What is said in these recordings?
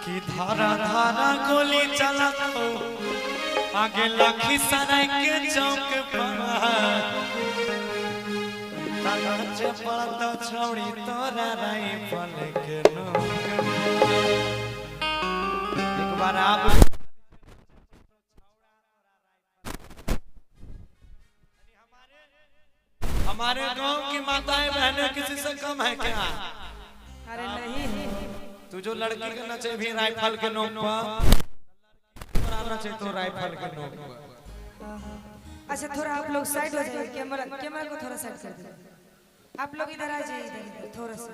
कि धारा धारा गोली चला तो आगे लखीसराय के चौक पर नाच पड़ता छौड़ी तोरा राइफल के नोक। एक बार आप हमारे गांव की माताएं बहनें किसी से कम है क्या? अरे नहीं, तू जो लड़की का नचे भी राइफल के नोक पर नचे तो राइफल के नोक पर। अच्छा थोड़ा आप लोग साइड हो जाइए, कैमरा को थोड़ा साइड कर दीजिए। आप लोग इधर आ जाइए, इधर थोड़ा सा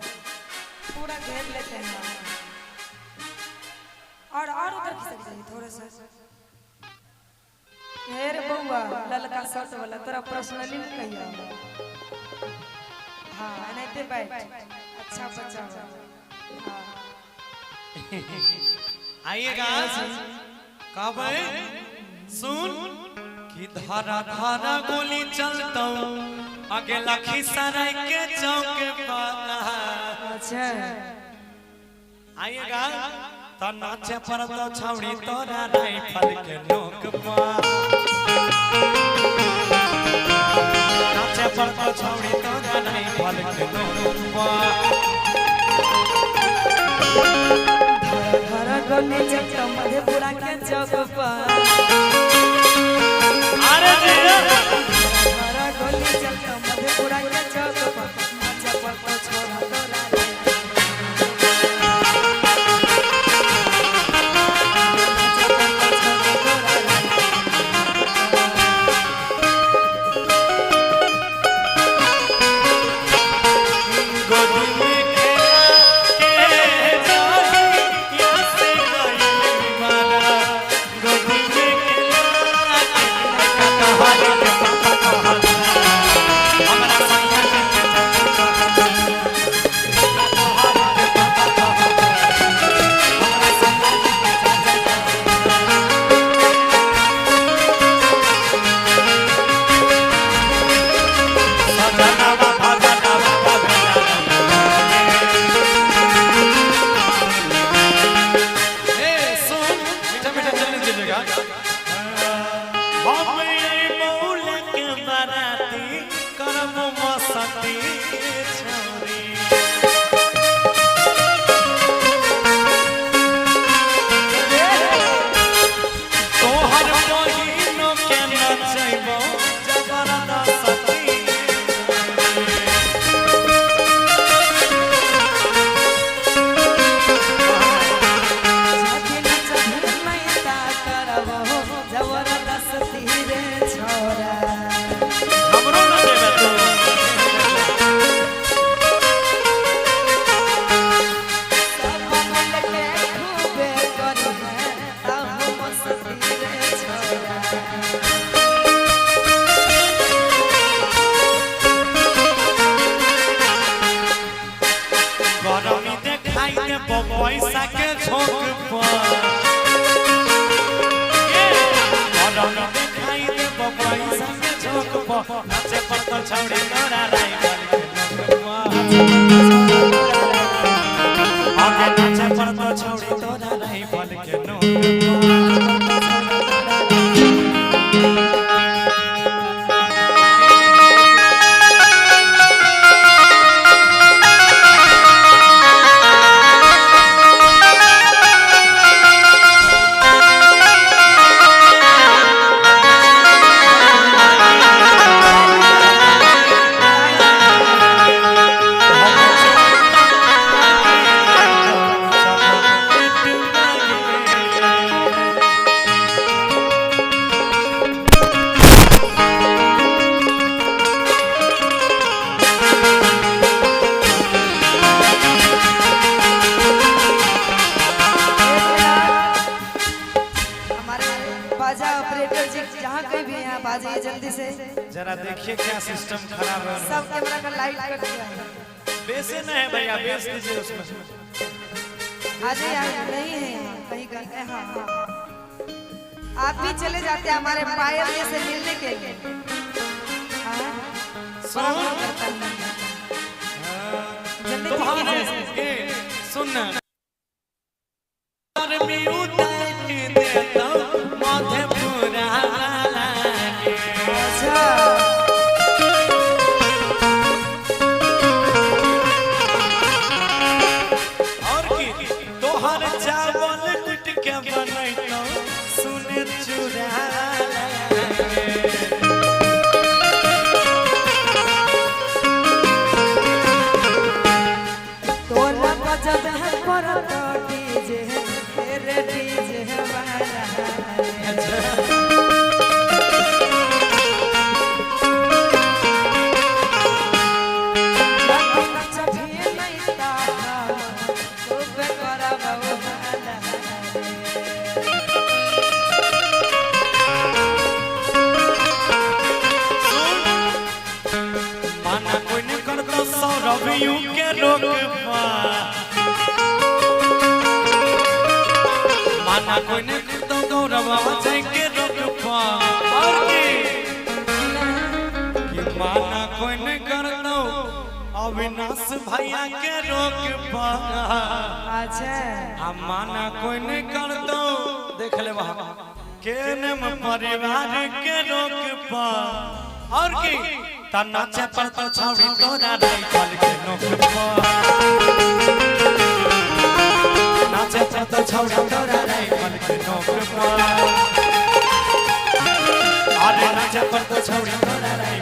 पूरा घेर लेते हैं और उधर खिसक जाइए थोड़ा सा। घेर बउआ ललका शर्ट वाला तोरा पर्सनली कहिया। हाँ नहीं बैठ, अच्छा बच्चा। हाँ आइएगा कब सुन कि धारा धारा गोली चलता आगे लखीसराय के चौक पर। अच्छा आइएगा तो नाचे पड़ता छौड़ी तोरा राइफल के नोक पर। नाचे पड़ता छौड़ी तोरा राइफल के नोक पर। धारा गोली चलता मधेपुरा के चौक पर। अरे धारा गोली चलता मधेपुरा के चौक पर। नाचे पड़ता छोड़ा तोरा पैसा के झोंक पर। दिखाई दे पैसा के झोंक पर। नाचे पड़ता छौड़ी तोरा राइफल के नोक पर। नाचे पड़ता छौड़ी तोरा राइफल के नोक जल्दी से जरा देखिए क्या सिस्टम खराब है। सब कैमरा का लाइट कर दिया है। बेस नहीं है भैया, बेस दीजिए उसमें। अरे यार नहीं है कहीं का। हाँ आप भी चले जाते हैं हमारे पायल से मिलने के लिए। सुन तो मधेपुरा लागे। अच्छा और की तोहर चावल कुट के बनैतो सुन चूड़ा लागे। तोला गजब है परत डीजे रे डीजे वाला माना कोई नहीं करतो सौरभ यू के रोक पा। माना कोई नहीं करतो गौरव अजय के रोक पा। और की माना कोई नहीं करतो अविनाश भैया के रोक पा। अच्छा हम माना कोई नहीं करतो देख ले वहां केनम परिवार के रोक पा। और की तना चपर तो छौड़ी तोरा राइफल के नोक पा। नाचे तो छौड़ी तोरा राइफल के नोक पा। अरे नाचे तो छौड़ी तोरा राइफल